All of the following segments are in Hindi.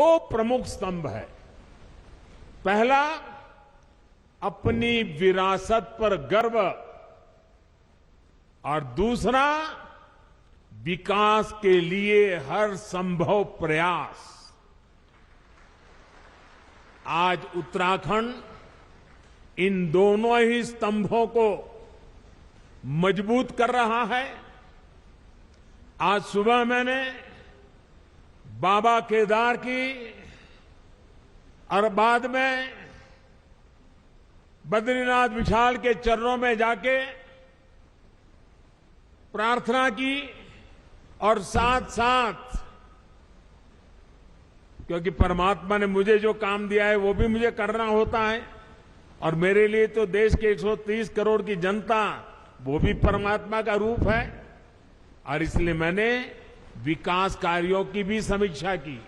दो प्रमुख स्तंभ है। पहला, अपनी विरासत पर गर्व, और दूसरा, विकास के लिए हर संभव प्रयास। आज उत्तराखंड इन दोनों ही स्तंभों को मजबूत कर रहा है। आज सुबह मैंने बाबा केदार की और बाद में बद्रीनाथ विशाल के चरणों में जाके प्रार्थना की, और साथ साथ, क्योंकि परमात्मा ने मुझे जो काम दिया है वो भी मुझे करना होता है, और मेरे लिए तो देश के 130 करोड़ की जनता वो भी परमात्मा का रूप है। और इसलिए मैंने विकास कार्यों की भी समीक्षा की,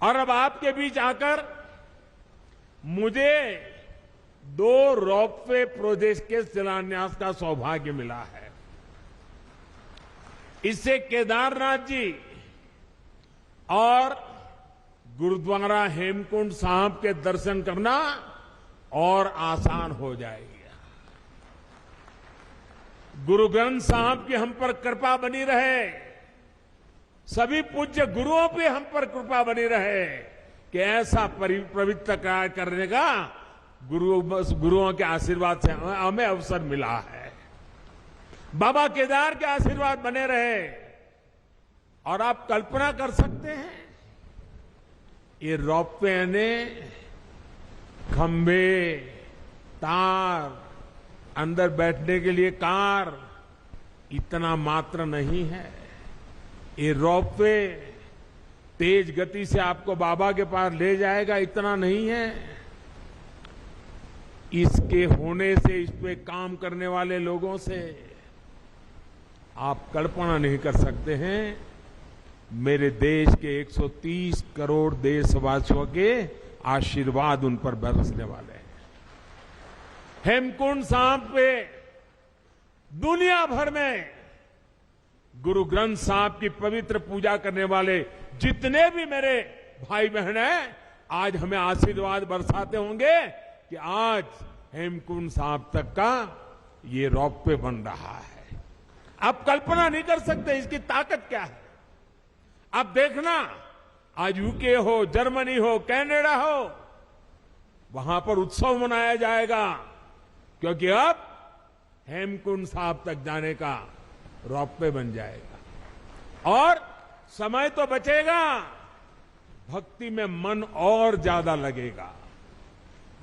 और अब आपके बीच आकर मुझे 2 रोपवे प्रोजेक्ट के शिलान्यास का सौभाग्य मिला है। इससे केदारनाथ जी और गुरुद्वारा हेमकुंड साहब के दर्शन करना और आसान हो जाएगा। गुरु ग्रंथ साहब की हम पर कृपा बनी रहे, सभी पूज्य गुरुओं पे हम पर कृपा बनी रहे कि ऐसा पवित्र कार्य करने का गुरुओं के आशीर्वाद से हमें अवसर मिला है। बाबा केदार के आशीर्वाद बने रहे। और आप कल्पना कर सकते हैं, ये रोपवे ने खंभे, तार, अंदर बैठने के लिए कार, इतना मात्र नहीं है। ये रोपवे तेज गति से आपको बाबा के पास ले जाएगा, इतना नहीं है। इसके होने से, इस पे काम करने वाले लोगों से आप कल्पना नहीं कर सकते हैं मेरे देश के 130 करोड़ देशवासियों के आशीर्वाद उन पर बरसने वाले हैं। हेमकुंड साहब पे दुनिया भर में गुरु ग्रंथ साहब की पवित्र पूजा करने वाले जितने भी मेरे भाई बहन हैं, आज हमें आशीर्वाद बरसाते होंगे कि आज हेमकुंड साहब तक का ये रोपवे बन रहा है। आप कल्पना नहीं कर सकते इसकी ताकत क्या है। आप देखना, आज यूके हो, जर्मनी हो, कनाडा हो, वहां पर उत्सव मनाया जाएगा, क्योंकि अब हेमकुंड साहब तक जाने का रोपवे बन जाएगा। और समय तो बचेगा, भक्ति में मन और ज्यादा लगेगा।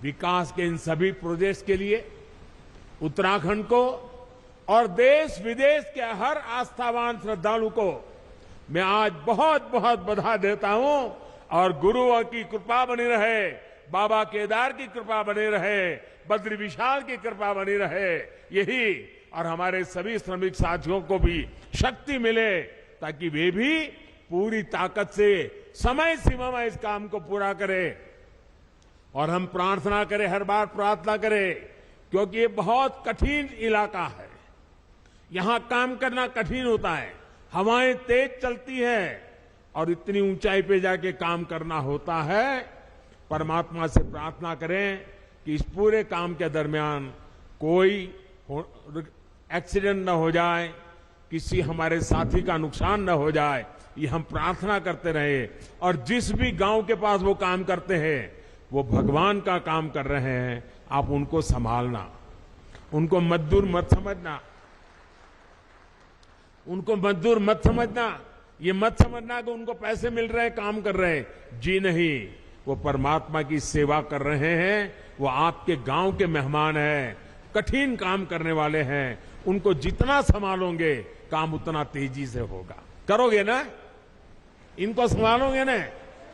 विकास के इन सभी प्रोजेक्ट्स के लिए उत्तराखंड को और देश विदेश के हर आस्थावान श्रद्धालु को मैं आज बहुत बहुत बधाई देता हूं। और गुरुओं की कृपा बनी रहे, बाबा केदार की कृपा बनी रहे, बद्री विशाल की कृपा बनी रहे, यही, और हमारे सभी श्रमिक साथियों को भी शक्ति मिले ताकि वे भी पूरी ताकत से समय सीमा में इस काम को पूरा करें। और हम प्रार्थना करें, हर बार प्रार्थना करें, क्योंकि ये बहुत कठिन इलाका है। यहां काम करना कठिन होता है, हवाएं तेज चलती है और इतनी ऊंचाई पे जाके काम करना होता है। परमात्मा से प्रार्थना करें कि इस पूरे काम के दरमियान कोई एक्सीडेंट न हो जाए, किसी हमारे साथी का नुकसान न हो जाए, ये हम प्रार्थना करते रहे। और जिस भी गांव के पास वो काम करते हैं, वो भगवान का काम कर रहे हैं, आप उनको संभालना, उनको मजदूर मत समझना, उनको मजदूर मत समझना, ये मत समझना कि उनको पैसे मिल रहे हैं, काम कर रहे हैं। जी नहीं, वो परमात्मा की सेवा कर रहे हैं, वो आपके गांव के मेहमान हैं, कठिन काम करने वाले हैं। उनको जितना संभालोगे काम उतना तेजी से होगा। करोगे ना? इनको संभालोगे ना?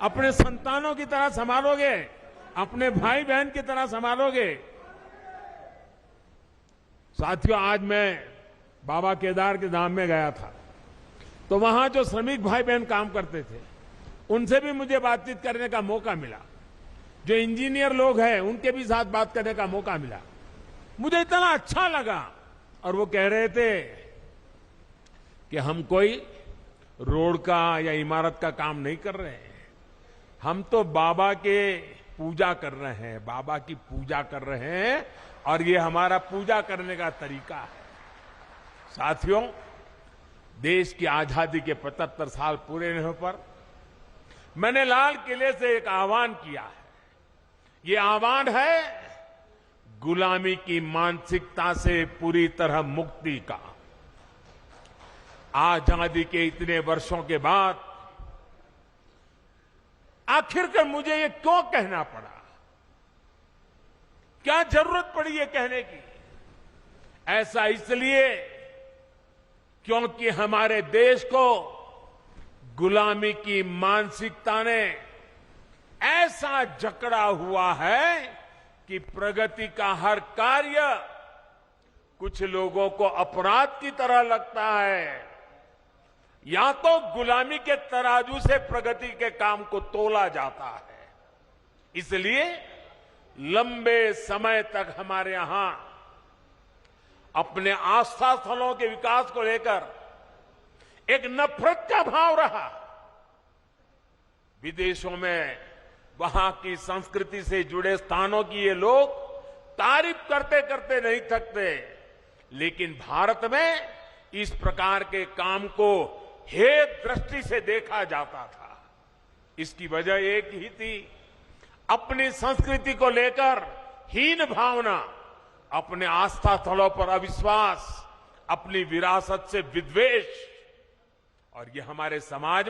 अपने संतानों की तरह संभालोगे, अपने भाई बहन की तरह संभालोगे। साथियों, आज मैं बाबा केदार के धाम में गया था, तो वहां जो श्रमिक भाई बहन काम करते थे, उनसे भी मुझे बातचीत करने का मौका मिला। जो इंजीनियर लोग हैं, उनके भी साथ बात करने का मौका मिला। मुझे इतना अच्छा लगा। और वो कह रहे थे कि हम कोई रोड का या इमारत का काम नहीं कर रहे हैं, हम तो बाबा के पूजा कर रहे हैं, बाबा की पूजा कर रहे हैं और ये हमारा पूजा करने का तरीका है। साथियों, देश की आजादी के 75 साल पूरे होने पर मैंने लाल किले से एक आह्वान किया है। ये आह्वान है गुलामी की मानसिकता से पूरी तरह मुक्ति का। आजादी के इतने वर्षों के बाद आखिरकार मुझे ये क्यों कहना पड़ा? क्या जरूरत पड़ी ये कहने की? ऐसा इसलिए क्योंकि हमारे देश को गुलामी की मानसिकता ने ऐसा जकड़ा हुआ है कि प्रगति का हर कार्य कुछ लोगों को अपराध की तरह लगता है। या तो गुलामी के तराजू से प्रगति के काम को तोला जाता है। इसलिए लंबे समय तक हमारे यहां अपने आस्था स्थलों के विकास को लेकर एक नफरत का भाव रहा। विदेशों में वहां की संस्कृति से जुड़े स्थानों की ये लोग तारीफ करते करते नहीं थकते, लेकिन भारत में इस प्रकार के काम को हेय दृष्टि से देखा जाता था। इसकी वजह एक ही थी, अपनी संस्कृति को लेकर हीन भावना, अपने आस्था स्थलों पर अविश्वास, अपनी विरासत से विद्वेष। और ये हमारे समाज